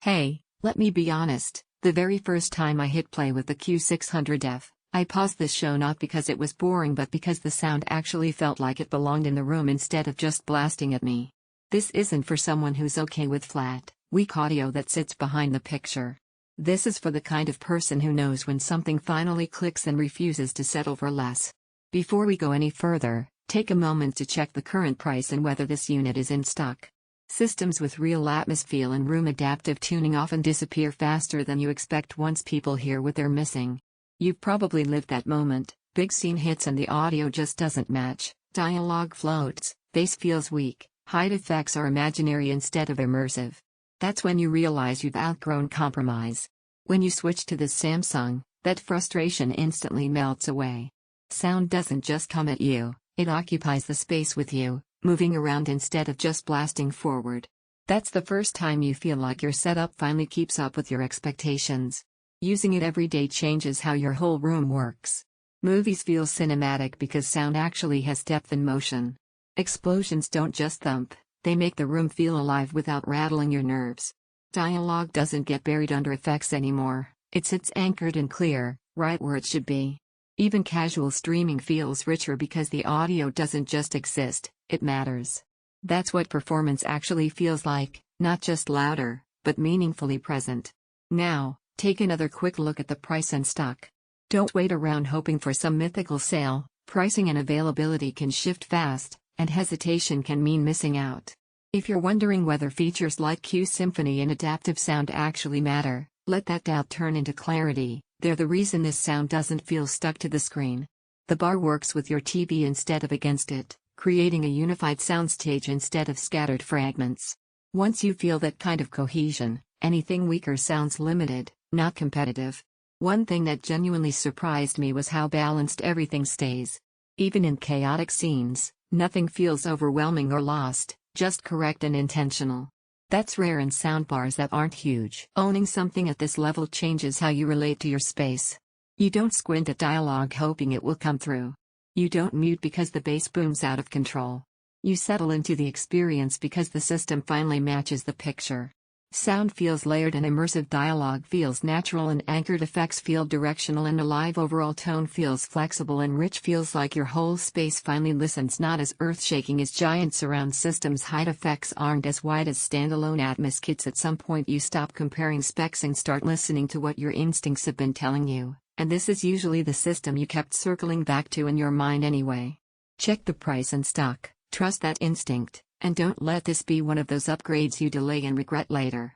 Hey, let me be honest, the very first time I hit play with the Q600F, I paused this show not because it was boring but because the sound actually felt like it belonged in the room instead of just blasting at me. This isn't for someone who's okay with flat, weak audio that sits behind the picture. This is for the kind of person who knows when something finally clicks and refuses to settle for less. Before we go any further, take a moment to check the current price and whether this unit is in stock. Systems with real Atmos feel and room adaptive tuning often disappear faster than you expect once people hear what they're missing. You've probably lived that moment: big scene hits and the audio just doesn't match, dialogue floats, bass feels weak, hide effects are imaginary instead of immersive. That's when you realize you've outgrown compromise. When you switch to this Samsung, that frustration instantly melts away. Sound doesn't just come at you, it occupies the space with you, moving around instead of just blasting forward. That's the first time you feel like your setup finally keeps up with your expectations. Using it every day changes how your whole room works. Movies feel cinematic because sound actually has depth and motion. Explosions don't just thump, they make the room feel alive without rattling your nerves. Dialogue doesn't get buried under effects anymore, it sits anchored and clear, right where it should be. Even casual streaming feels richer because the audio doesn't just exist, it matters. That's what performance actually feels like, not just louder, but meaningfully present. Now, take another quick look at the price and stock. Don't wait around hoping for some mythical sale. Pricing and availability can shift fast, and hesitation can mean missing out. If you're wondering whether features like Q-Symphony and adaptive sound actually matter, let that doubt turn into clarity. They're the reason this sound doesn't feel stuck to the screen. The bar works with your TV instead of against it, creating a unified soundstage instead of scattered fragments. Once you feel that kind of cohesion, anything weaker sounds limited, not competitive. One thing that genuinely surprised me was how balanced everything stays. Even in chaotic scenes, nothing feels overwhelming or lost, just correct and intentional. That's rare in soundbars that aren't huge. Owning something at this level changes how you relate to your space. You don't squint at dialogue hoping it will come through. You don't mute because the bass booms out of control. You settle into the experience because the system finally matches the picture. Sound feels layered and immersive, dialogue feels natural and anchored, effects feel directional and alive, overall tone feels flexible and rich, feels like your whole space finally listens, not as earth-shaking as giant surround systems. Hide effects aren't as wide as standalone Atmos kits. At some point you stop comparing specs and start listening to what your instincts have been telling you, and this is usually the system you kept circling back to in your mind anyway. Check the price and stock, trust that instinct. And don't let this be one of those upgrades you delay and regret later.